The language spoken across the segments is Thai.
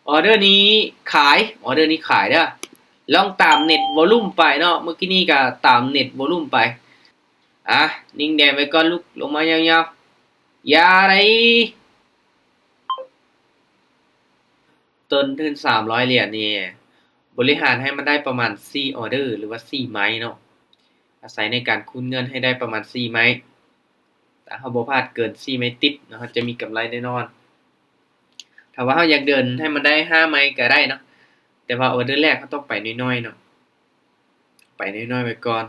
ออเดอร์นี้ขายออเดอร์นี้ขายเด้อลองตามเน็ตวอลลุ่มไปเนาะเมื่อกี้นี้ก็ตามเน็ตวอลลุ่มไปนิ่งแดงไว้ก่อนลุกลงมายาวๆอย่าไรต้นทุน300 เหรียญนี่บริหารให้มันได้ประมาณ4ออเดอร์หรือว่า4ไม้เนาะอาศัยในการคูณเงินให้ได้ประมาณ4ไม้แต่เฮาบ่พลาดเกิน4ไม้ติดเนาะจะมีกำไรแน่นอนถ้าว่าเฮาอยากเดินให้มันได้5ไม้ก็ได้เนาะแต่ว่าออเดอร์แรกเขาต้องไปน้อยๆเนาะไปน้อยๆไว้ก่อน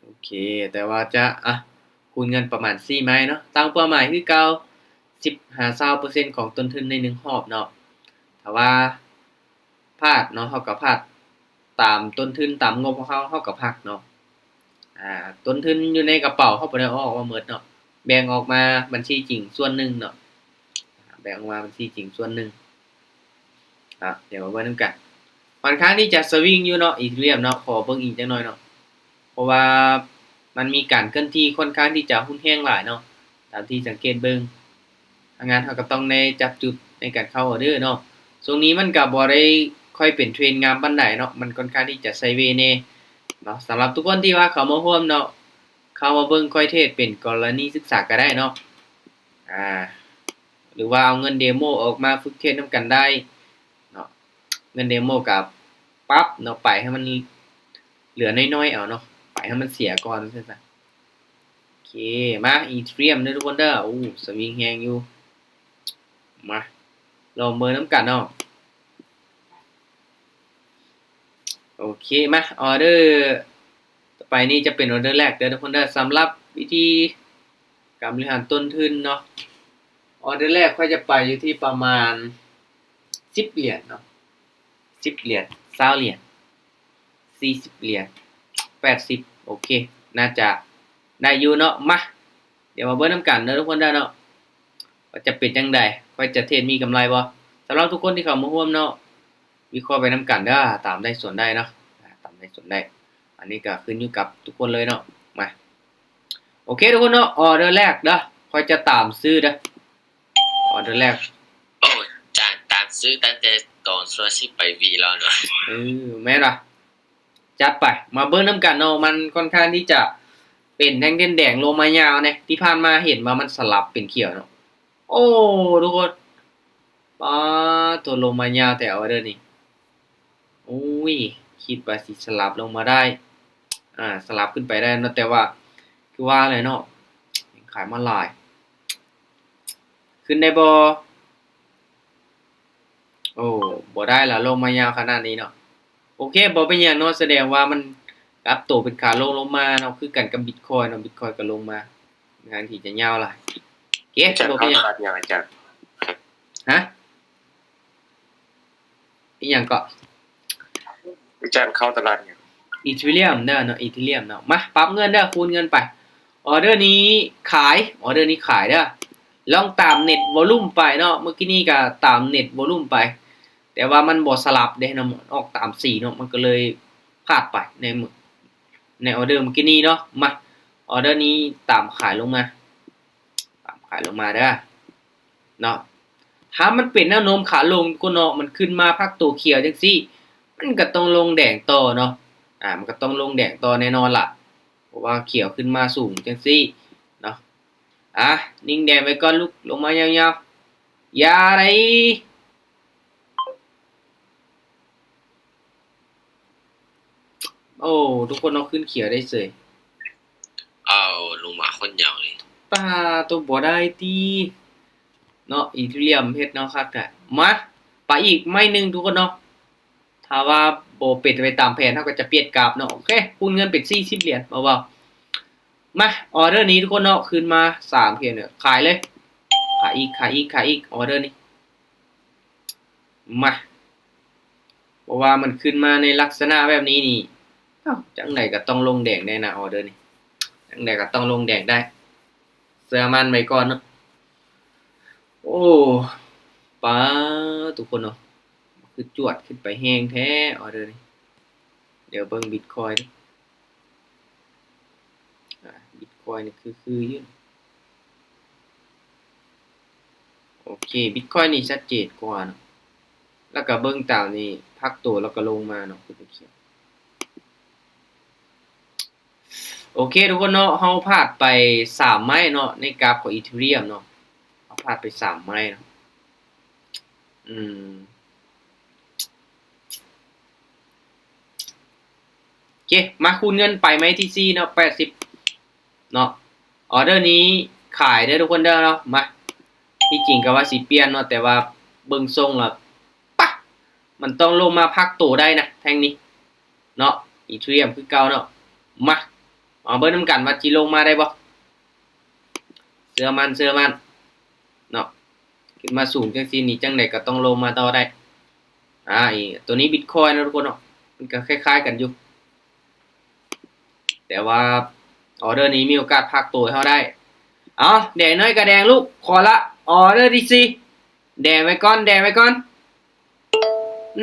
โอเคแต่ว่าจะคูณเงินประมาณ4ไม้เนาะตั้งเป้าหมายคือเก่า10-20%ของต้นทุนใน1รอบเนาะถ้าว่าพลาดเนาะเฮาก็พลาดตามต้นทุนตามงบของเฮาก็พักเนาะต้นทุนอยู่ในกระเป๋าเฮาบ่ได้เอาออกมาหมดเนาะแบ่งออกมาบัญชีจริงส่วนหนึ่งเนาะแบ่งออกมาบัญชีจริงส่วนหนึ่งเดี๋ยวมาเบิ่งนำกันค่อนข้างที่จะสวิงอยู่เนาะอีเทีเรียมเนาะขอเบิ่งอีกจักหน่อยเนาะเพราะว่ามันมีการเคลื่อนที่ค่อนข้างที่จะหุ้นแรงหลายเนาะตามที่สังเกตเบิ่งถ้างั้นเราก็ต้องได้จับจุดในการเข้าออเดอร์เนาะช่วงนี้มันก็บ่ได้ค่อยเป็นเทรนด์งามปานใดเนาะมันค่อนข้างที่จะไซด์เวย์แน่เนาะสำหรับทุกคนที่ว่าเข้ามาร่วมเนาะเข้ามาเบิ่งค่อยเทรดเป็นกรณีศึกษาก็ได้เนาะอ่าหรือว่าเอาเงินเดโมออกมาฝึกเทรดนำกันได้เนาะเงินเดโมกับปรับเนาะไปให้มันเหลือน้อยๆเอาเนาะไปให้มันเสียก่อนซั่นซะโอเคมาอีเทียมเด้อทุกคนเด้อสวิงแฮงอยู่มาลองเบิ่งนำกันเนาะโอเคมาออเดอร์ต่อไปนี้จะเป็นออเดอร์แรกเด้อทุกคนเด้อสำหรับวิธีการบริหารต้นทุนเนาะออเดอร์แรกค่อยจะไปอยู่ที่ประมาณ10เหรียญเนาะ10เหรียญ20เหรียญ40เหรียญ80โอเคน่าจะได้อยู่เนาะมาเดี๋ยวมาเบิ่งนำกันเด้อทุกคนเด้อเนาะว่าจะเป็นจังได๋ค่อยจะเทรดมีกำไรบ่สำหรับทุกคนที่เข้ามาร่วมเนาะวิเคราะห์ไปนำกันเด้อตามได้ส่วนได้เนาะตามได้ส่วนได้อันนี้ก็ขึ้นอยู่กับทุกคนเลยเนาะมาโอเคทุกคนเนาะออเดอร์แรกเด้อค่อยจะตามซื้อเด้อออเดอร์แรกโอ้จานตามซื้อตั้งแต่ตอนซัวสิไปวีแล้วเนาะแม่นว่ะจัดไปมาเบิ่งนำกันเนาะมันค่อนข้างที่จะเป็นแท่งแดงๆลงมายาวเนี่ยที่ผ่านมาเห็นว่ามันสลับเป็นเขียวเนาะโอ้ทุกคนป๊าตัวลงมายาวแต่ออเดอร์นี่โอ้ยคิดว่าสิสลับลงมาได้สลับขึ้นไปได้เนาะแต่ว่าคือว่าอะไรเนาะขายมาหลายขึ้นได้บ่โอ้บ่ได้ล่ะลงมายาวขนาดนี้เนาะโอเคบ่เป็นหยังเนาะแสดงว่ามันปรับตัวเป็นขาลงมาเนาะคือกันกับบิตคอยน์เนาะบิตคอยน์ก็ลงมาทางที่จะยาวหลายโอเคบ่เป็นหยังอาจารย์ฮะอีหยังก็อาจารย์เข้าตลาดเนี่ยอีเทเรียมเด้อเนาะอีเทเรียมเนาะมาปรับเงินเด้อคูณเงินไปออเดอร์นี้ขายออเดอร์นี้ขายเด้อลองตามเน็ตวอลลุ่มไปเนาะเมื่อกี้นี้ก็ตามเน็ตวอลลุ่มไปแต่ว่ามันบ่สลับเด้เนาะออกตามสีเนาะมันก็เลยพลาดไปในออเดอร์เมื่อกี้นี้เนาะมาออเดอร์นี้ตามขายลงมาตามขายลงมาเด้อเนาะถ้ามันเป็นแนวโน้มขาลงก็เนาะมันขึ้นมาพักตัวเขียวจังซี่มันก็ต้องลงแดงต่อเนาะมันก็ต้องลงแดงต่อแน่นอนล่ะเพราะว่าเขียวขึ้นมาสูงจังซี่เนาะนิ่งแดงไว้ก่อนลุกลงมายาวๆอย่าไรโอ้ทุกคนเอาขึ้นเขียวได้เสยเอาลงมาคนยาวเลยป้าตัวบ่ได้ติเนาะอีทุเรียมเฮ็ดเนาะคักแท้มาไปอีกไม้หนึงทุกคนเนาะถ้าว่าบ่เป็นไปตามแผนเราก็จะเปลี่ยนกราฟเนาะโอเคคูณเงินเป็น40เหรียญเบาๆมาออเดอร์นี้ทุกคนเนาะขึ้นมา3เพียงเนี่ยขายเลยขายอีกออเดอร์นี้มาเพราะว่ามันขึ้นมาในลักษณะแบบนี้นี่จังไดก็ต้องลงแดงได้นะออเดอร์นี้จังไดก็ต้องลงแดงได้เสื้อมันไว้ก่อนเนาะโอ้ป๊าทุกคนเนาะคือจวดขึ้นไปแฮงแท้ออเดอร์นี้เดี๋ยวเบิ่งบิตคอยน์ดิบิตคอยน์นี่คืออยู่โอเคบิตคอยน์นี่ชัดเจนกว่าเนาะ แล้วก็เบิ่งตามนี่พักตัวแล้วก็ลงมาเนาะคือเขียวโอเคทุกคนเนาะเฮาพลาดไป3ไม้เนาะในกราฟของ Ethereum เนาะเฮาพลาดไป3ไม้เนาะอืมโอเคมาคูณเงินไปไหมที่ เนาะ80เนาะออเดอร์นี้ขายได้ทุกคนเด้อเนาะมาที่จริงก็ว่าสิเปลี่ยนเนาะแต่ว่าเบิ่งทรงแล้วปะมันต้องลงมาพักตัวได้นะแท่งนี้เนาะ Ethereum คือเก่าเนาะมาเอาเบิ่งนำกันว่าสิลงมาได้บ่เชื่อมันเนาะขึ้นมาสูงจังซี่นี่จังได๋ก็ต้องลงมาต่อได้อีตัวนี้ Bitcoin นะทุกคนเนาะมันก็คล้ายๆกันอยู่แต่ว่าออเดอร์นี้มีโอกาสพักตัวให้เฮาได้เอาแดงน้อยก็แดงลูกขอละออเดอร์ที่4แดงไว้ก่อน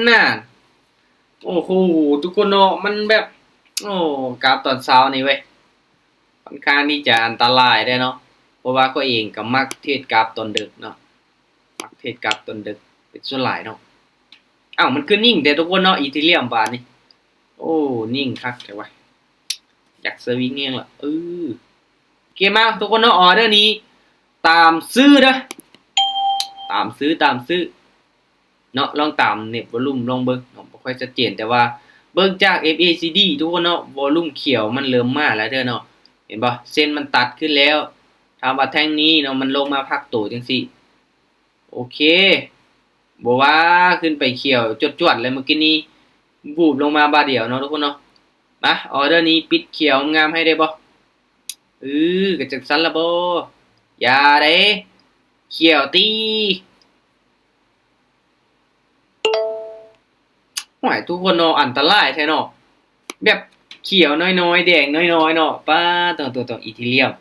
นั่นโอ้โหทุกคนเนาะมันแบบโอ้กราฟตอนเช้านี่เว้ยค่อนข้างที่จะอันตรายได้เนาะเพราะว่าก็เองก็มักเทรดกราฟตอนดึกเนาะมักเทรดกราฟตอนดึกเป็นส่วนหลายเนาะมันคือนิ่งแต่ทุกคนเนาะอีเธเรียมบาทนี่โอ้นิ่งคักแต่ว่าอยากสวิงเองล่ะโอเคมาทุกคนเนาะออเดอร์นี้ตามซื้อเด้อตามซื้อเนาะลองตามเน็ตวอลลุ่มลองเบิ่งเนาะบ่ค่อยชัดเจนแต่ว่าเบิ่งจาก FACD ทุกคนเนาะวอลลุ่มเขียวมันเริ่มมาแล้วเด้อเนาะเห็นบ่เส้นมันตัดขึ้นแล้วถามว่าแท่งนี้เนาะมันลงมาพักตัวจังซี่โอเคบ่ว่าขึ้นไปเขียวจวดๆเลยเมื่อกี้นี้วูบลงมาบาดเดียวเนาะทุกคนเนาะมาออเดอร์นี้ปิดเขียวงามให้ได้บ่ก็จังซั่นล่ะบ่อย่าเด้เขียวตีหวยทุกคนเนาะอันตรายแท้เนาะแบบเขียวน้อยๆแดงน้อยๆเนาะป้าตัวอีทีเรียม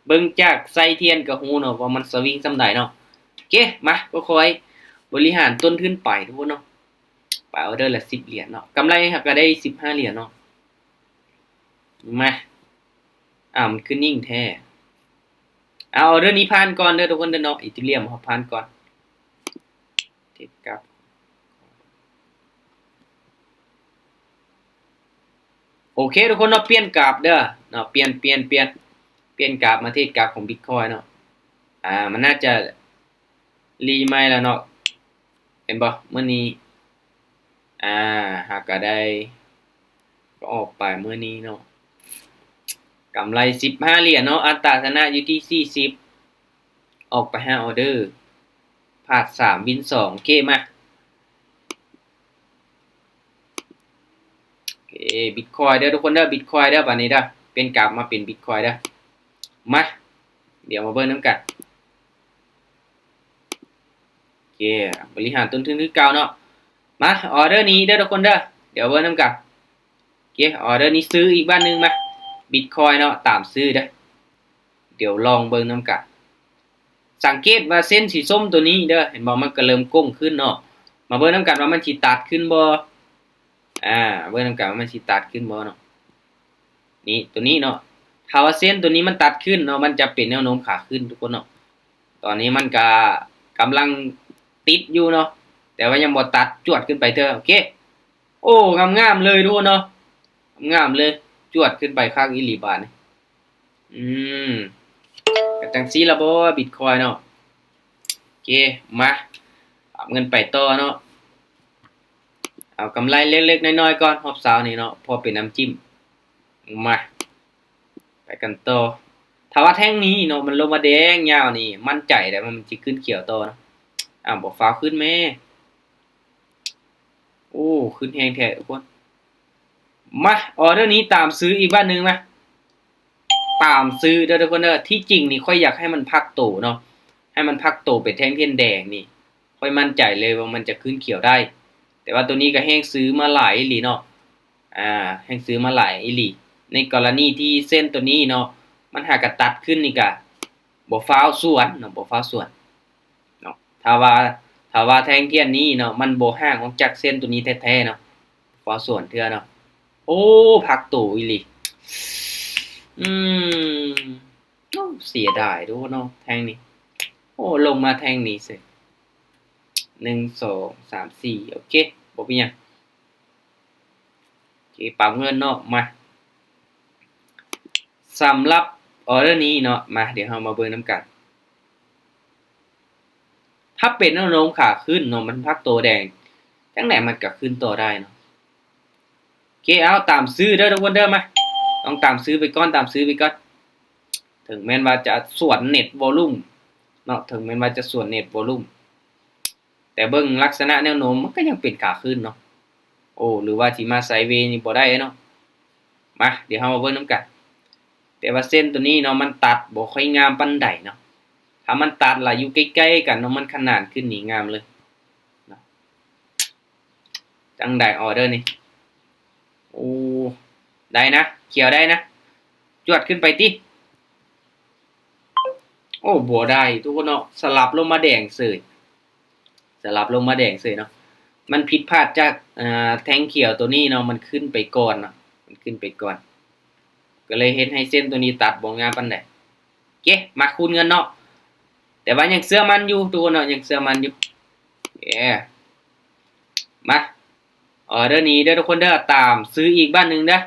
เบิ่งจากไส้เทียนก็ฮู้เนาะว่ามันสวิงส่ำใดเนาะโอเคมาก็ค่อยบริหารต้นทุนไปทุกคนเนาะไปออเดอร์ละ10เหรียญเนาะกำไรก็ได้15เหรียญเนาะมามันคือนิ่งแท้เอาออเดอร์นี้ผ่านก่อนเด้อทุกคนเด้อเนาะอีทีเรียมเฮาผ่านก่อนเทคกับ โอเคทุกคนเนาะเปลี่ยนกราฟเด้อเนาะเปลี่ยนกราฟมาที่กราฟของ Bitcoin เนาะมันน่าจะรีใหม่แล้วเนาะเห็นบ่มื้อนี้หากก็ได้ก็ออกไปมื้อนี้เนาะกำไร15เหรียญเนาะอัตราชนะอยู่ที่40ออกไป5ออเดอร์พลาด3วิน2โอเคมาโอเค Bitcoin เด้อทุกคนเด้อ Bitcoin เด้อบัดนี้เด้อเป็นกราฟมาเป็น Bitcoin เด้อมาเดี๋ยวมาเบิ่งนำกันโอเคบริหารต้นทุนคือเก่าเนาะมาออเดอร์นี้เด้อทุกคนเด้อเดี๋ยวเบิ่งนำกันโอเคออเดอร์นี้ซื้ออีกบ้านนึงมา Bitcoin เนาะตามซื้อเด้อเดี๋ยวลองเบิ่งนำกันสังเกตว่าเส้นสีส้มตัวนี้เด้อเห็นบ่มันก็เริ่มก้งขึ้นเนาะมาเบิ่งนำกันว่ามันสิตัดขึ้นบ่เบิ่งนำกันว่ามันสิตัดขึ้นบ่เนาะนี่ตัวนี้เนาะถ้าว่าเส้นตัวนี้มันตัดขึ้นเนาะมันจะเป็นแนวโน้มขาขึ้นทุกคนเนาะตอนนี้มันก็กำลังติดอยู่เนาะแต่ว่ายังบ่ตัดจวดขึ้นไปเถอะโอเคโอ้งามๆเลยทุกคนเนาะงามเลยจวดขึ้นไปข้างอีหลีบาทนี่ก็จังซี่ล่ะบ่ Bitcoin เนาะโอเคมาเอาเงินไปต่อเนาะเอากำไรเล็กๆน้อยๆก่อนรอบเช้านี้เนาะพอเป็นน้ำจิ้มมาไปกันต่อถ้าว่าแท่งนี้เนาะมันลงมาแดงยาวนี่มั่นใจได้ว่ามันสิขึ้นเขียวต่อเนาะบ่ฟ้าวขึ้นแม่โอ้ขึ้นแฮงแท้ทุกคนมาออเดอร์นี้ตามซื้ออีกบ้านนึงมาตามซื้อเด้อทุกคนเด้อที่จริงนี่ค่อยอยากให้มันพักโตเนาะให้มันพักโตเป็นแท่งเทียนแดงนี่ค่อยมั่นใจเลยว่ามันจะขึ้นเขียวได้แต่ว่าตัวนี้ก็แฮงซื้อมาหลายอีหลีเนาะแฮงซื้อมาหลายอีหลีในกรณีที่เส้นตัวนี้เนาะมันหากะตัดขึ้นนี่ก็บ่ฟ้าวสวนเนาะบ่ฟ้าวสวนเนาะถ้าว่าแท่งเทียนนี้เนาะมันบ่ห่างออกจากเส้นตัวนี้แท้ๆเนาะฟ้าวสวนเทื่อเนาะโอ้พักโตอีหลีโอ้เสียดายเด้อเนาะแท่งนี้โอ้ลงมาแท่งนี้สิ 1 2 3 4โอเคบ่เป็นหยังโอเคปรับเงินเนาะมาสำหรับออเดอร์นี้เนาะมาเดี๋ยวเรามาเบิ่งนํกันถ้าเป็นแนวโน้มขาขึ้นเนาะมันพักตัวแดงจังได๋มันก็ขึ้นต่อได้เนาะโอเคเอาตามซื้อเด้อทุกคนเด้อมาต้องตามซื้อไปก่อนตามซื้อไปก่อนถึงแม้นว่าจะสวนเน็ตวอลลุ่มเนาะถึงแม้นว่าจะสวนเน็ตวอลลุ่มแต่เบิ่งลักษณะแนวโน้มมันก็ยังเป็นขาขึ้นเนาะโอ้หรือว่าสิมาไซด์เวย์นี่บ่ได้เนาะมาเดี๋ยวเรามาเบิ่งนํกันแต่ว่าเส้นตัวนี้เนาะมันตัดบ่ค่อยงามปานใดเนาะถ้ามันตัดล่ะอยู่ใกล้ๆกันเนาะมันขนานขึ้นนี่งามเลยเนาะจังได๋ออเดอร์นี่โอ้ได้นะเขียวได้นะจวดขึ้นไปติโอ้บ่ได้ทุกคนเนาะสลับลงมาแดงเฉยสลับลงมาแดงเฉยเนาะมันผิดพลาดจากแท่งเขียวตัวนี้เนาะมันขึ้นไปก่อนเนาะมันขึ้นไปก่อนก็เลยเฮ็ดให้เส้นตัวนี้ตัดบ่งามปานใดโอเคมาคูณเงินเนาะแต่ว่ายังเชื่อมันอยู่ทุกคนเนาะยังเชื่อมันอยู่มาออเดอร์นี้เด้อทุกคนเด้อตามซื้ออีกบ้านหนึงเด้อ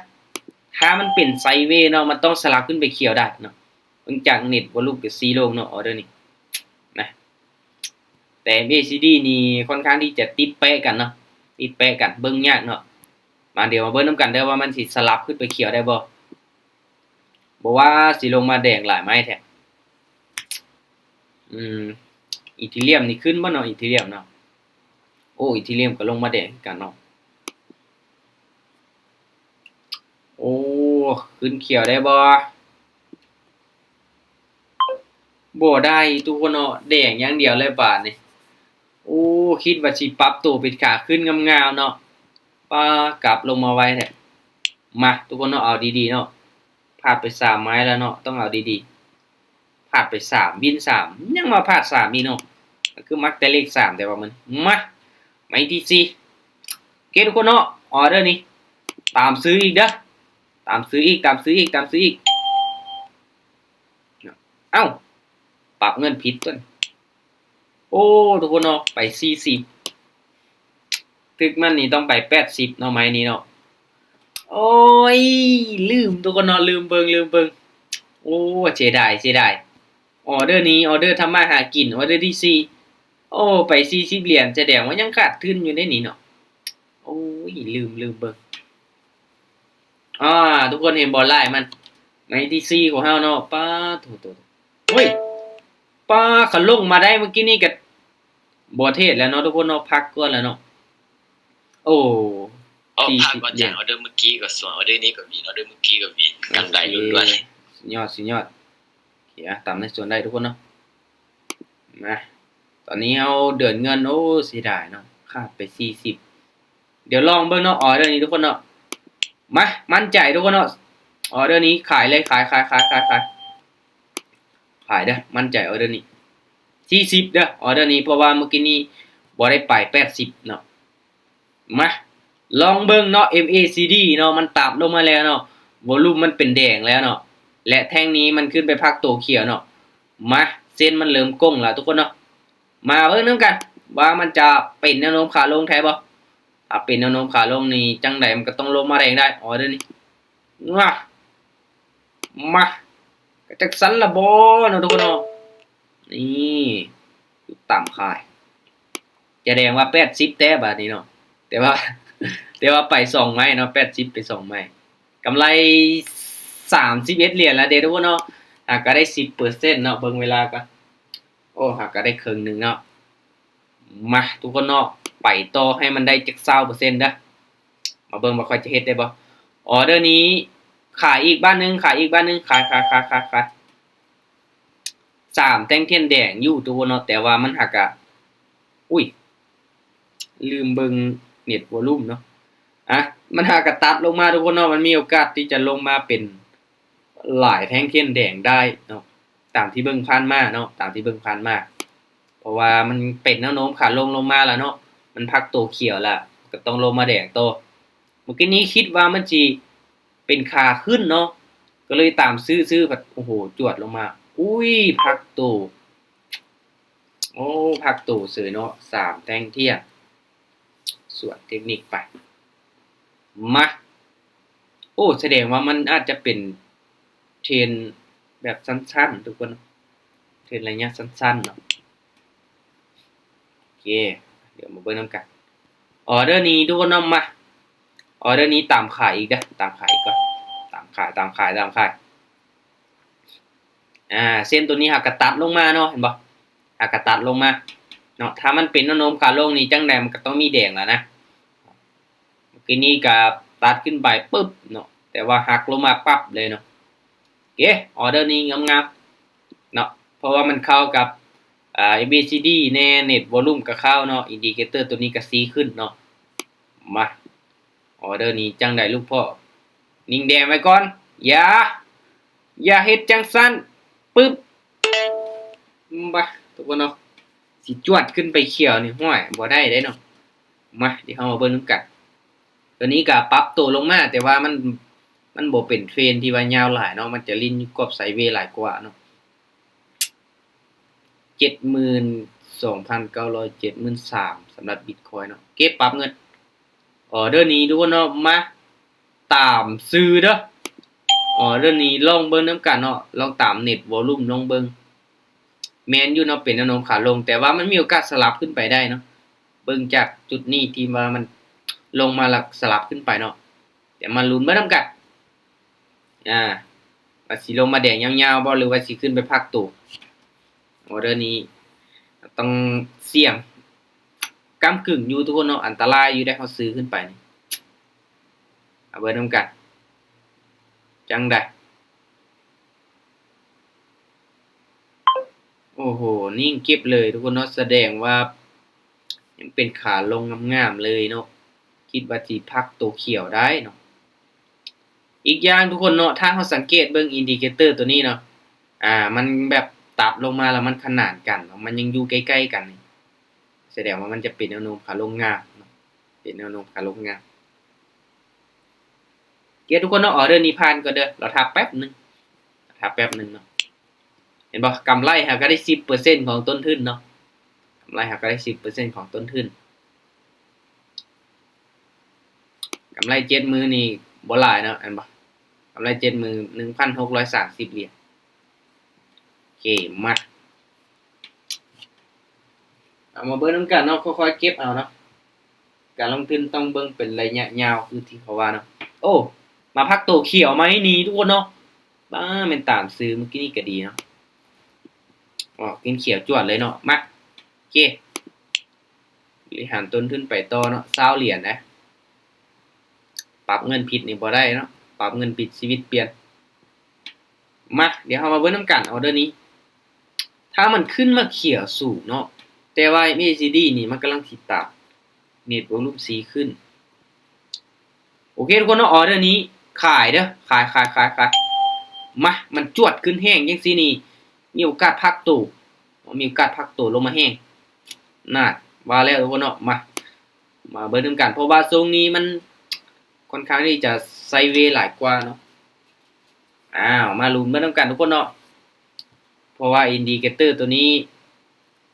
ถ้ามันเป็นไซด์เวย์เนาะมันต้องสลับขึ้นไปเขียวได้เนาะเบิ่งจากเน็ตวอลลุ่มกับซีโร่เนาะออเดอร์นี้นะแต่ MACD นี่ค่อนข้างที่จะติดเป๊ะกันเนาะติดเป๊ะกันเบิ่งยากเนาะมาเดี๋ยวมาเบิ่งนํกันเด้อว่ามันสิสลับขึ้นไปเขียวได้บ่ว่าสิลงมาแดงหลายไม้แท้อีทีเรียมนี่ขึ้นบ่เนาะอีทีเรียมเนาะโอ้อีทีเรียมก็ลงมาแดงกันเนาะโอ้ขึ้นเขียวได้บ่ได้ทุกคนเนาะแดงอย่างเดียวเลยบาดนี่โอ้คิดว่าสิปรับตัวเป็นขาขึ้นงามๆเนาะปากลับลงมาไว้แท้มาทุกคนเนาะเอาดีๆเนาะพลาดไป3ไม้แล้วเนาะต้องเอาดีๆพลาดไป3วิน3ยังมาพลาด3อีกเนาะก็คือมักแต่เลข3แต่ว่ามันมาไม้ที่4โอเคทุกคนเนาะออเดอร์นี้ตามซื้ออีกเด้อตามซื้ออีกเอ้าปรับเงินผิดต้นโอ้ทุกคนเนาะไป40ตึกมันนี่ต้องไป80เนาะไม้นี้เนาะโอ้ยลืมทุกคนเนาะลืมเบิ่งโอ้เสียดายออเดอร์นี้ออเดอร์ทำมาหากินออเดอร์ที่4โอ้ไป40เหรียญแสดงว่ายังขาดทุนอยู่ในนี้เนาะโอ้ยลืมเบิ่งทุกคนเห็นบอลไล่มันในที่4ของเฮาเนาะป้าโถเฮ้ยป้าเขาลงมาได้เมื่อกี้นี่ก็บ่เทศแล้วเนาะทุกคนเนาะพักก่อนแล้วเนาะโอ้พักก่อนจากออเดอร์เมื่อกี้ก็ส่วนออเดอร์นี้ก็มีออเดอร์เมื่อกี้ก็มีกำไรล้วนๆสุดยอดโอเคตามในส่วนได้ทุกคนเนาะมาตอนนี้เฮาเดือนเงินโอ้เสียดายเนาะขาดไป40เดี๋ยวลองเบิ่งเนาะออเดอร์นี้ทุกคนเนาะมามั่นใจทุกคนเนาะออเดอร์นี้ขายเลยขายเด้อมั่นใจออเดอร์นี้40เด้อออเดอร์นี้เพราะว่าเมื่อกี้นี้บ่ได้ไป80เนาะมาลองเบิ่งเนาะ MACD เนาะมันตับลงมาแล้วเนาะวอลลุ่มมันเป็นแดงแล้วเนาะและแท่งนี้มันขึ้นไปพักตัวเขียวเนาะมาเส้นมันเริ่มก้งแล้วทุกคนเนาะมาเบิ่งนำกันว่ามันจะเป็นแนวโน้มขาลงแท้บ่ถ้าเป็นแนวโน้มขาลงนี่จังได๋มันก็ต้องลงมาแรงได้ออเดอร์นี้มาก็จักสันละบ่เนาะทุกคนเนาะนี่ต่ำค่ายจะแดงว่า80แต้บาดนี้เนาะแต่ว่าไป2ไม้เนาะ80ไป2ไม้กำไร31เหรียญแล้วเด้ทุกคนเนาะหากก็ได้ 10% เนาะเบิ่งเวลาก่อนโอ้หากก็ได้ครึ่งนึงเนาะมาทุกคนเนาะไปต่อให้มันได้จัก20%เด้อมาเบิ่งว่าค่อยจะเฮ็ดได้บ่ออเดอร์นี้ขายอีกบ้านนึงขาย3แท่งเทียนแดงอยู่ทุกคนเนาะแต่ว่ามันหักอะอุ้ยลืมเบิ่งเน็ตวอลลุ่มเนาะมันหากะตัดลงมาทุกคนเนาะมันมีโอกาสที่จะลงมาเป็นหลายแท่งเทียนแดงได้เนาะตามที่เบิ่งผ่านมาเนาะตามที่เบิ่งผ่านมาเพราะว่ามันเป็นแนวโน้มขาลงมาแล้วเนาะมันพักตัวเขียวแล้วก็ต้องลงมาแดงโตเมื่อกี้นี้คิดว่ามันสิเป็นขาขึ้นเนาะก็เลยตามซื้อโอ้โหจวดลงมาอุ้ยพักตัว โอ้พักตู่สื่อเนาะ3แท่งเทียนส่วนเทคนิคไปมาโอ้แสดงว่ามันอาจจะเป็นเทรนแบบสั้นๆทุกคนเทรนระยะสั้นๆเนาะโอเคเดี๋ยวมาเบิ่งนำกันออเดอร์นี้ทุกคนนำมาออเดอร์นี้ตามขายอีกเด้อตามขายอีกก่อนตามขายเส้นตัวนี้หากตัดลงมาเนาะเห็นบ่หากตัดลงมาเนาะถ้ามันเป็นแนวโน้มขาลงนี่จังได๋มันก็ต้องมีแดงแล้วนะเมื่อกี้นี้ก็ตัดขึ้นไปปึ๊บเนาะแต่ว่าหักลงมาปั๊บเลยเนาะโอเคออเดอร์นี้งามๆเนาะเพราะว่ามันเข้ากับABCD แน่ Net Volume ก็เข้าเนาะอินดิเคเตอร์ตัวนี้ก็สีขึ้นเนาะมาออเดอร์นี้จังได๋ลูกพ่อนิ่งแดงไว้ก่อนอย่าเฮ็ดจังซั่นปึ๊บบ่ทุกคนเนาะสิจวดขึ้นไปเขียวนี่ห้วยบ่ได้เด้เนาะมาเดี๋ยวเฮามาเบิ่งนำกันตัวนี้ก็ปรับตัวลงมาแต่ว่ามันบ่เป็นเทรนที่ว่ายาวหลายเนาะมันจะลิ้นอยู่กรอบไซด์เวย์หลายกว่าเนาะ 72,973 สำหรับ Bitcoin เนาะเก็บปรับเงินออเดอร์นี้ทุกคนเนาะมาตามซื้อเด้อออเดอร์นี้ลองเบิ่งนำกันเนาะลองตาม Net Volume ลองเบิ่งแม่นอยู่เนาะเป็นแนวโน้มขาลงแต่ว่ามันมีโอกาสสลับขึ้นไปได้เนาะเบิ่งจากจุดนี้ที่ว่ามันลงมาแล้วสลับขึ้นไปเนาะแต่มาลุ้นเบิ่งนำกันว่าสิลงมาแดงยาวๆบ่หรือว่าสิขึ้นไปพักตัวออเดอร์นี้ต้องเสี่ยงก้ำกึ่งอยู่ทุกคนเนาะอันตรายอยู่ได้เขาซื้อขึ้นไปนี่เอาเบิ่งนำกันจังได๋โอ้โหนิ่งเก็บเลยทุกคนเนาะแสดงว่ายังเป็นขาลงงามๆเลยเนาะคิดว่าสิพักตัวเขียวได้เนาะอีกอย่างทุกคนเนาะถ้าเราสังเกตเบิ่งอินดิเคเตอร์ตัวนี้เนาะมันแบบตัดลงมาแล้วมันขนานกันเนาะมันยังอยู่ใกล้ๆกันนี่แสดงว่ามันจะเป็นแนวโน้มขาลงงามเนาะเป็นแนวโน้มขาลงงามเกียร์ทุกคนเนาะออเดอร์นี้ผ่านก็เด้อเราทับแป๊บนึงเนาะเห็นบ่กำไรหาก็ได้ 10% ของต้นทุนเนาะกำไรหาก็ได้ 10% ของต้นทุนกำไร7มื้อนี่บ่หลายเนาะเห็นบ่กำไร7มื้อ 1,630 เหรียญโอเคมาเอามาเบิ่งนำกันเนาะค่อยๆเก็บเอาเนาะการลงทุนต้องเบิ่งเป็นระยะยาวคือที่เขาว่าเนาะโอ้มาพักตัวเขียวมาให้นี่ทุกคนเนาะบ้าแม่นตามซื้อเมื่อกี้นี่ก็ดีเนาะกินเขียวจวดเลยเนาะมาโอเคบริหารต้นทุนไปต่อเนาะ20เหรียญนะปรับเงินผิดนี่บ่ได้เนาะปรับเงินผิดชีวิตเปลี่ยนมาเดี๋ยวเรามาเบิ่งนำกันออเดอร์นี้ถ้ามันขึ้นมาเขียวสูงเนาะแต่ว่า MACD นี่มันกำลังสิตัดNet Volume สีขึ้นโอเคทุกคนเนาะออเดอร์นี้ขายเด้อขายมามันจวดขึ้นแห้งจังซี่นี่มีโอกาสพักตัวมีโอกาสพักตัวลงมาแห้งน่าว่าแล้วทุกคนเนาะมาเบิ่งนำกันเพราะว่าทรงนี้มันค่อนข้างที่จะไซด์เวย์หลายกว่าเนาะมาลุ้นเบิ่งนำกันทุกคนเนาะเพราะว่าอินดิเคเตอร์ตัวนี้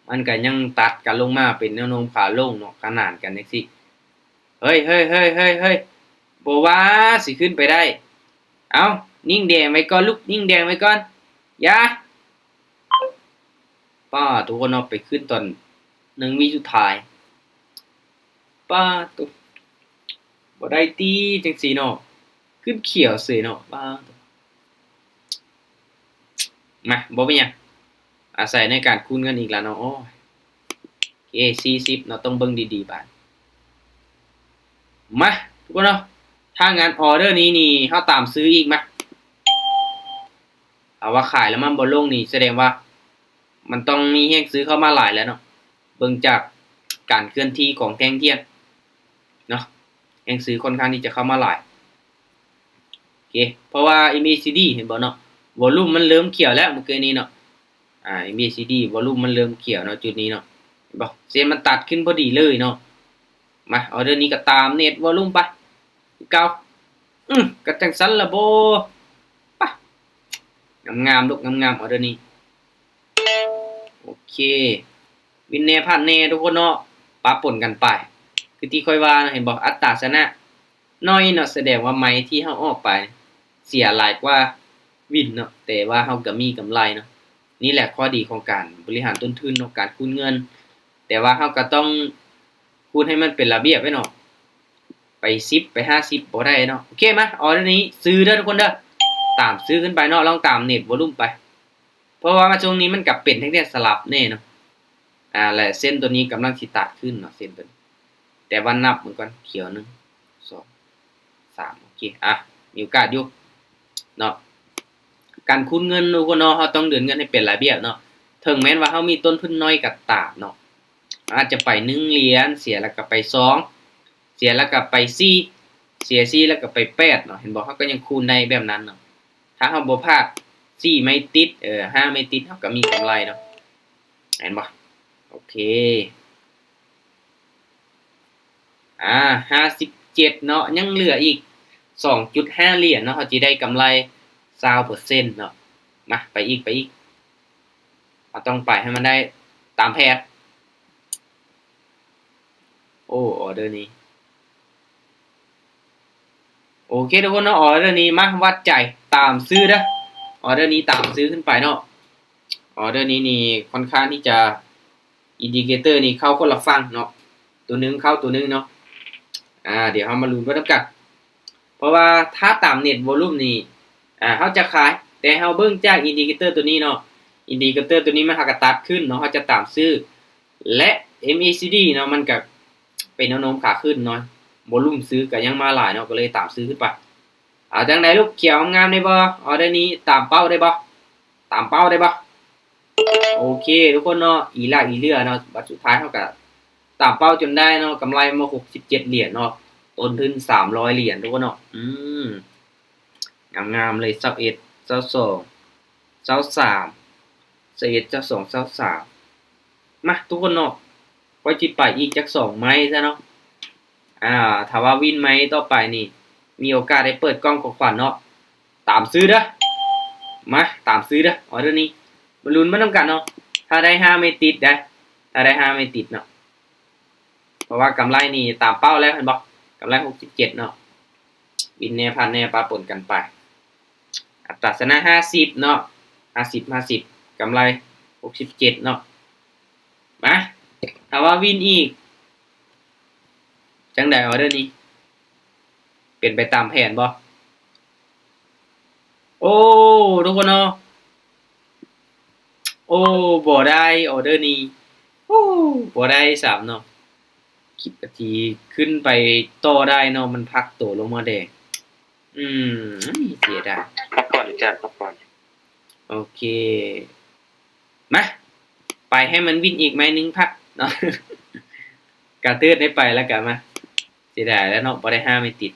มันก็ยังตัดกันลงมาเป็นแนวโน้มขาลงเนาะขนานกันจังซี่เฮ้ยบ่ว่าสิขึ้นไปได้เอานิ่งแดงไว้ก่อนลูกนิ่งแดงไว้ก่อนอย่าป้าทุกคนเอาไปขึ้นตอน1วิสุดท้ายป้าตุบ่ได้ติจังซี่เนาะขึ้นเขียวเสยเนาะป้ามาบ่เป็นหยังอาศัยในการคูณเงินอีกแล้วเนาะโอ้ยโอเค40เนาะต้องเบิ่งดีๆบาดมาทุกคนเนาะถ้างานออเดอร์นี้นี่เฮาตามซื้ออีกมาเอาว่าขายแล้วมันบ่ลงนี่แสดงว่ามันต้องมีแฮงซื้อเข้ามาหลายแล้วเนาะเบิ่งจากการเคลื่อนที่ของแท่งเทียนเนาะแฮงซื้อค่อนข้างที่จะเข้ามาหลายโอเคเพราะว่า MACD เห็นบ่เนาะวอลุ่มมันเริ่มเขียวแล้วเมื่อกี้นี้เนาะMACD วอลุ่มมันเริ่มเขียวเนาะจุดนี้เนาะเห็นบ่เส้นมันตัดขึ้นพอดีเลยเนาะมาออเดอร์นี้ก็ตาม Net Volume ไปเก่าก็จังซั่นล่ะบ่ปะงามๆลูกงามๆออเดอร์นี้โอเค วินแน่พลาดแน่ทุกคนเนาะปะปนกันไปคือที่ค่อยว่านะเห็นบ่อัตราชนะน้อยเนาะแสดงว่าไม้ที่เฮาออกไปเสียหลายกว่าวินเนาะแต่ว่าเฮาก็มีกำไรเนาะนี่แหละข้อดีของการบริหารต้นทุนเนาะการคูณเงินแต่ว่าเฮาก็ต้องคูณให้มันเป็นระเบียบไว้เนาะไป10ไป50บ่ได้เนาะโอเคมาออเดอร์นี้ซื้อเด้อทุกคนเด้อตามซื้อขึ้นไปเนาะลองตามเน็ตวอลุ่มไปเพราะว่าช่วงนี้มันก็เป็นทั้งแต่สลับแน่เนาะและเส้นตัวนี้กำลังสิตัดขึ้นเนาะเส้นตัวนี้แต่ว่านับเหมือนกันเขียว1 2 3โอเคมีโอกาสอยู่เนาะการคูณเงินทุกคนเนาะเฮาต้องเดินเงินให้เป็นระเบียบเนาะถึงแม้ว่าเฮามีต้นทุนน้อยก็ตามเนาะอาจจะไป1เหรียญเสียแล้วก็ไป2เสียแล้วก็ไป4เสีย4แล้วก็ไป8เนาะเห็นบ่เฮาก็ยังคูณได้แบบนั้นเนาะถ้าเฮาบ่พลาด4ไม่ติด5ไม่ติดเฮาก็มีกำไรเนาะเห็นบ่โอเค57เนาะยังเหลืออีก 2.5 เหรียญเนาะเฮาสิได้กำไร20%เนาะมาไปอีกเราต้องไปให้มันได้ตามแผนออเดอร์นี้โอเคทุกคนเนาะออเดอร์นี้มาวัดใจตามซื้อเด้อออเดอร์นี้ตามซื้อขึ้นไปเนาะออเดอร์นี้นี่ค่อนข้างที่จะอินดิเคเตอร์นี่เข้าคนละฝั่งเนาะตัวนึงเข้าตัวนึงเนาะเดี๋ยวเฮามาลุ้นกันกันเพราะว่าถ้าตามเน็ตวอลุ่มนี่เฮาจะขายแต่เฮาเบิ่งจากอินดิเคเตอร์ตัวนี้เนาะอินดิเคเตอร์ตัวนี้มันหากตัดขึ้นเนาะเฮาจะตามซื้อและ MACD เนาะมันก็เป็นแนวโน้มขาขึ้นเนาะวอลุ่มซื้อก็ยังมาหลายเนาะก็เลยตามซื้อขึ้นไปจังได๋ลูกเขียวงามได้บ่ออเดอร์นี้ตามเป้าได้บ่ตามเป้าได้บ่โอเคทุกคนเนาะอีหลาอีเรือเนาะบัดสุดท้ายเฮาก็ตามเป้าจนได้เนาะกำไรมา67เหรียญเนาะต้นทุน300เหรียญทุกคนเนาะงามๆเลย21 22 23 21 22 23มาทุกคนเนาะไว้จิไปอีกจัก2ไม้ซะเนาะถ้าว่าวินไม้ต่อไปนี่มีโอกาสได้เปิดกล้องของขวัญเนาะตามซื้อเด้อมาตามซื้อเด้อออเดอร์นี้มาลุ้นมานํกันเนาะถ้าได้5ไม่ติดได้ถ้าได้5ไม่ติดเนาะเพราะว่ากำไรนี่ตามเป้าแล้วเห็นบ่กำไร67เนาะวินแน่พันแน่ปะปนกันไปอัตราชนะ50เนาะ50กำไร67เนาะมาถ้าว่าวินอีกจังได๋ออเดอร์นี้เป็นไปตามแผนบ่ทุกคนเนาะบ่ได้ออเดอร์นี้บ่ได้3เนาะ10นาทีขึ้นไปต่อได้เนาะมันพักตัวลงมาแดงเสียดายพักก่อนจ้ะพักก่อนโอเคมาไปให้มันวินอีกไม้นึงพักเนาะกระเตือนได้ไปแล้วกันมาเสียดายแล้วเนาะบ่ได้5ไม่ติด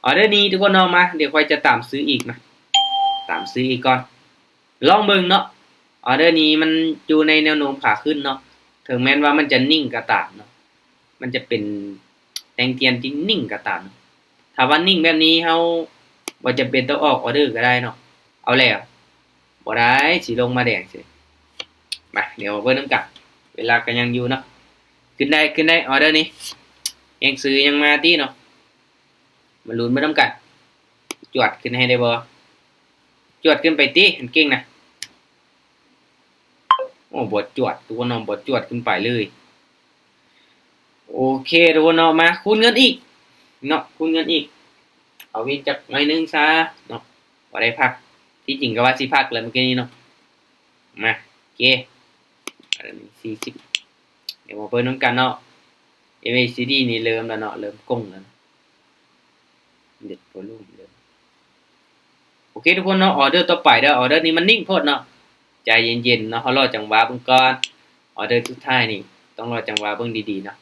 ออเดอร์นี้ทุกคนเนาะมาเดี๋ยวค่อยจะตามซื้ออีกมาตามซื้ออีกก่อนลองเบิ่งเนาะออเดอร์นี้มันอยู่ในแนวโน้มขาขึ้นเนาะถึงแม้ว่ามันจะนิ่งก็ตามเนาะมันจะเป็นแตงเทียนที่นิ่งก็ตามถ้าว่านิ่งแบบนี้เฮาบ่จำเป็นต้องออกออเดอร์ก็ได้เนาะเอาแล้วบ่ได้สิลงมาแดงสิมาเดี๋ยวมาเบิ่งนำกันเวลาก็ยังอยู่เนาะขึ้นได้ออเดอร์นี้ยังซื้อยังมาติเนาะมาลุ้นมานํกันจวดขึ้นให้ได้บ่จวดขึ้นไปติมันเก่งนะบ่จวดตัวน้องบ่จวดขึ้นไปเลยโอเคทุกคนเนาะมาคูณเงินอีกเนาะคูณเงินอีกเอาวินจักหน่อยนึงซะเนาะบ่ได้พักที่จริงก็ว่าสิพักแล้วเมื่อกี้นี้เนาะมาโอเค40เดี๋ยวมาเบิ่งนำกันเนาะ MACD นี่เริ่มแล้วเนาะเริ่มก้งแล้วเด็ดวอลุ่มเลยโอเคทุกคนเนาะออเดอร์ต่อไปเด้อออเดอร์นี้มันนิ่งโพดเนาะใจเย็นๆเนาะเฮารอจังหวะเบิ่งก่อนออเดอร์สุดท้ายนี่ต้องรอจังหวะเบิ่งดีๆเนาะ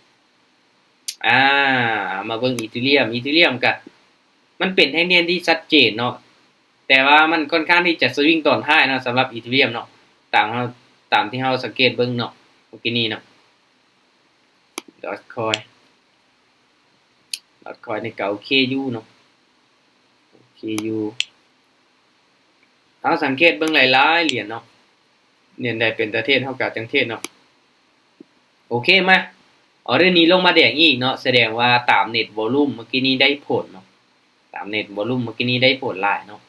มาเบิ่งอีเธเรียมก็มันเป็นแท่งเทียนที่ชัดเจนเนาะแต่ว่ามันค่อนข้างที่จะสวิงตอนท้ายเนาะสำหรับอีเธเรียมเนาะตามที่เฮาสังเกตเบิ่งเนาะเมื่อกี้นี้เนาะดอทคอยนี่ก็โอเคอยู่เนาะโอเคอยู่เฮาสังเกตเบิ่งหลายๆเหรียญเนาะเหรียญใดเป็นตะเทศเฮาก็จังเทศเนาะ โอเคมาออเดอร์นี้ลงมาแดงอีกเนาะแสดงว่าตามเน็ตวอลลุ่มเมื่อกี้นี้ได้ผลเนาะตามเน็ตวอลลุ่มเมื่อกี้นี้ได้ผลหลายเนาะ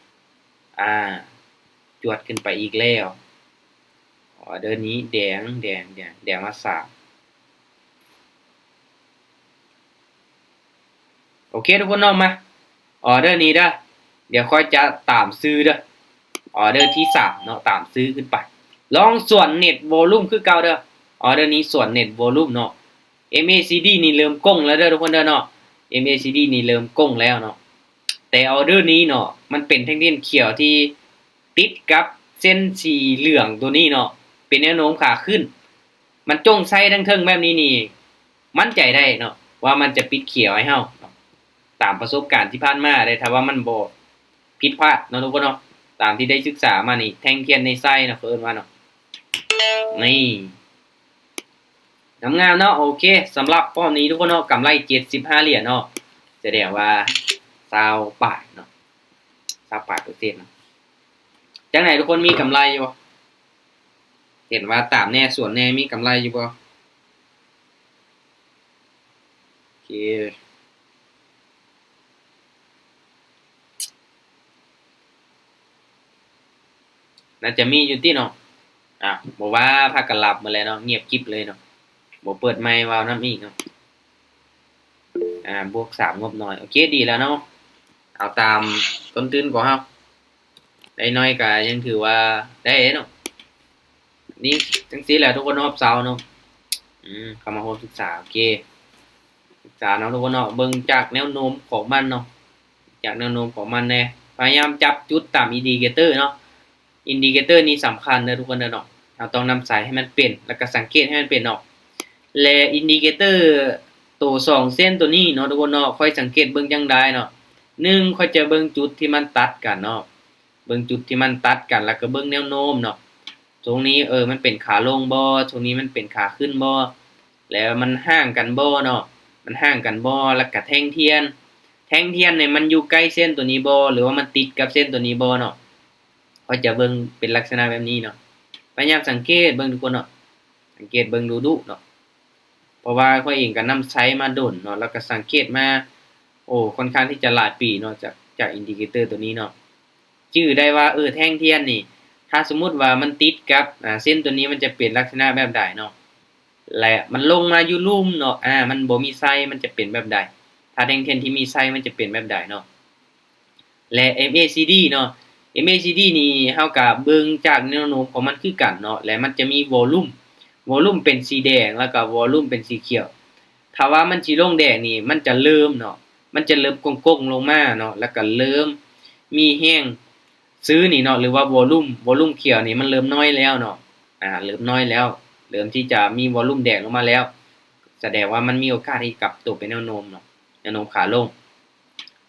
จวดขึ้นไปอีกแล้วออเดอร์นี้แดงมา3โอเคทุกคนเนาะมาออเดอร์นี้เด้อเดี๋ยวค่อยจะตามซื้อเด้อออเดอร์ที่3เนาะตามซื้อขึ้นไปลองส่วนเน็ตวอลลุ่มคือเก่าเด้อออเดอร์นี้ส่วนเน็ตวอลลุ่มเนาะ MACD นี่เริ่มก้งแล้วเด้อทุกคนเด้อเนาะ MACD นี่เริ่มก้งแล้วเนาะแต่ออเดอร์นี้เนาะมันเป็นแท่งเทียนเขียวที่ติดกับเส้นสีเหลืองตัวนี้เนาะเป็นแนวโน้มขาขึ้นมันจงใส่ทั้งเทิงแบบนี้นี่มั่นใจได้เนาะว่ามันจะปิดเขียวให้เฮาตามประสบการณ์ที่ผ่านมาได้ถ้าว่ามันบ่ผิดพลาดเนาะทุกคนเนาะตามที่ได้ศึกษามานี่แท่งเทียนในไส้เนาะเพิ่นว่าเนาะนี่งามๆเนาะโอเคสำหรับป้อมนี้ทุกคนเนาะกำไร75เหรียญเนาะแสดงว่า20 บาทเนาะ20 บาทเปอร์เซ็นต์เนาะจังไหนทุกคนมีกำไรอยู่บ่เห็นว่าตามแน่ส่วนแน่มีกำไรอยู่บ่โอเคน่าจะมีอยู่ติเนาะบ่ว่าพากันหลับหมดแล้วเนาะเงียบกริบเลยเนาะบ่เปิดไมค์ว้าวนำอีกเนาะบวก3งบน้อยโอเคดีแล้วเนาะเอาตามต้นทุนของเฮาได้น้อยก็ยังถือว่าได้เนาะนี่จังซี่แหละทุกคนรอบเซาเนาะเข้ามาร่วมศึกษาโอเคศึกษาเนาะทุกคนเนาะเบิ่งจากแนวโน้มของมันเนาะจากแนวโน้มของมันแน่พยายามจับจุดตามอินดิเคเตอร์เนาะอินดิเคเตอร์นี้สำคัญเด้อทุกคนเด้อเนาะเราต้องนำสายให้มันเป็นแล้วก็สังเกตให้มันเป็นเนาะและอินดิเคเตอร์ตัว2เส้นตัวนี้เนาะทุกคนเนาะค่อยสังเกตเบิ่งจังได๋เนาะ1ค่อยจะเบิ่งจุดที่มันตัดกันเนาะเบิ่งจุดที่มันตัดกันแล้วก็เบิ่งแนวโน้มเนาะตรงนี้มันเป็นขาลงบ่ตรงนี้มันเป็นขาขึ้นบ่แล้วมันห่างกันบ่เนาะมันห่างกันบ่แล้วก็แท่งเทียนเนี่ยมันอยู่ใกล้เส้นตัวนี้บ่หรือว่ามันติดกับเส้นตัวนี้บ่เนาะก็จะเบิ่งเป็นลักษณะแบบนี้เนาะพยายามสังเกตเบิ่งทุกคนเนาะสังเกตเบิ่งดูๆเนาะเพราะว่าข้อยเองก็นำใช้มาโดนเนาะแล้วก็สังเกตมาค่อนข้างที่จะหลายปีเนาะจากอินดิเคเตอร์ตัวนี้เนาะชื่อได้ว่าแท่งเทียนนี่ถ้าสมมุติว่ามันติดกับเส้นตัวนี้มันจะเป็นลักษณะแบบใดเนาะและมันลงมาอยู่ลุ่มเนาะมันบ่มีไส้มันจะเป็นแบบใดถ้าแท่งเทียนที่มีไส้มันจะเป็นแบบใดเนาะและ MACD เนาะ MACD นี่เฮาก็เบิ่งจากแนวโน้มของมันคือกันเนาะและมันจะมีวอลลุ่มเป็นสีแดงแล้วก็วอลลุ่มเป็นสีเขียวถ้าว่ามันสิลงแดงนี่มันจะเริ่มเนาะมันจะเริ่มก้งๆลงมาเนาะแล้วก็เริ่มมีแห้งซื้อนี่เนาะหรือว่าวอลลุ่มเขียวนี่มันเริ่มน้อยแล้วเนาะเริ่มน้อยแล้วเริ่มที่จะมีวอลลุ่มแดงลงมาแล้วแสดงว่ามันมีโอกาสที่กลับตัวเป็นแนวโน้มเนาะแนวโน้มขาลง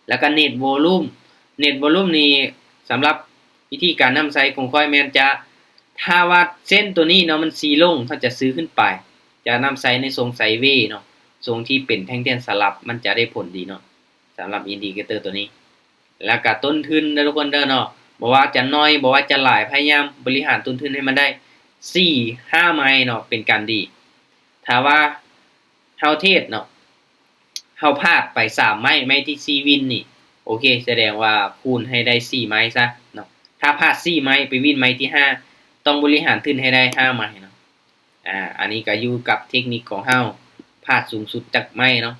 แล้วก็เน็ตวอลลุ่มนี่สำหรับวิธีการนำใช้ของค่อยแม่นจะถ้าว่าเส้นตัวนี้เนาะมันสีลงถ้าจะซื้อขึ้นไปจะนำใช้ในทรงไซด์เวย์เนาะทรงที่เป็นแท่งเทียนสลับมันจะได้ผลดีเนาะสำหรับอินดิเคเตอร์ตัวนี้แล้วก็ต้นทุนนะทุกคนเด้อเนาะบ่ว่าจะน้อยบ่ว่าจะหลายพยายามบริหารต้นทุนให้มันได้4-5ไม้เนาะเป็นการดีถ้าว่าเฮาเทศเนาะเฮาพลาดไป3ไม้ที่4วินนี่โอเคแสดงว่าคูณให้ได้4ไม้ซะเนาะถ้าพลาด4ไม้ไปวินไม้ที่5ต้องบริหารทุนให้ได้5ไม้เนาะอันนี้ก็อยู่กับเทคนิคของเฮาพลาดสูงสุดจักไม้เนาะ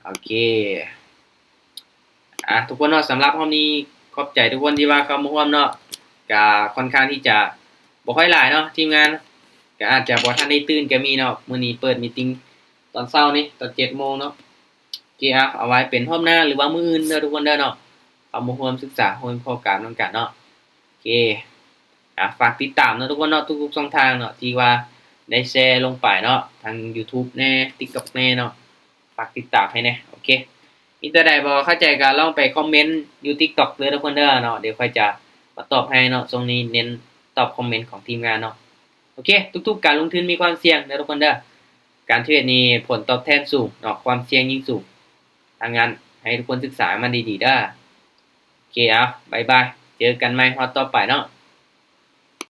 โอเคทุกคนเนาะสำหรับรอบนี้ขอบใจทุกคนที่ว่าเข้ามาร่วมเนาะก็ค่อนข้างที่จะบ่ค่อยหลายเนาะทีมงานก็อาจจะบ่ทันได้ตื่นก็มีเนาะมื้อนี้เปิดมีตติงตอนเช้านี่ตอน 7:00 นเนาะโอเคเอาไว้เป็นรอบหน้าหรือว่ามื้ออื่นเด้อทุกคนเด้อเนาะเข้ามาร่วมศึกษาร่วมเข้าการนำกันเนาะโอเคฝากติดตามเนาะทุกคนเนาะทุกๆช่องทางเนาะที่ว่าได้แชร์ลงไปเนาะทาง YouTube แน่ TikTok แน่เนาะฝากติดตามให้แน่โอเคมีแต่ใดบ่เข้าใจก็ลองไปคอมเมนต์อยู่ TikTok เด้อทุกคนเด้อเนาะเดี๋ยวค่อยจะมาตอบให้เนาะช่วงนี้เน้นตอบคอมเมนต์ของทีมงานเนาะโอเคทุกๆการลงทุนมีความเสี่ยงเด้อทุกคนเด้อการเทรดนี่ผลตอบแทนสูงเนาะความเสี่ยงยิ่งสูงดังนั้นให้ทุกคนศึกษามันดีๆเด้อโอเคบ๊ายบายเจอกันใหม่ฮอดต่อไปเนาะ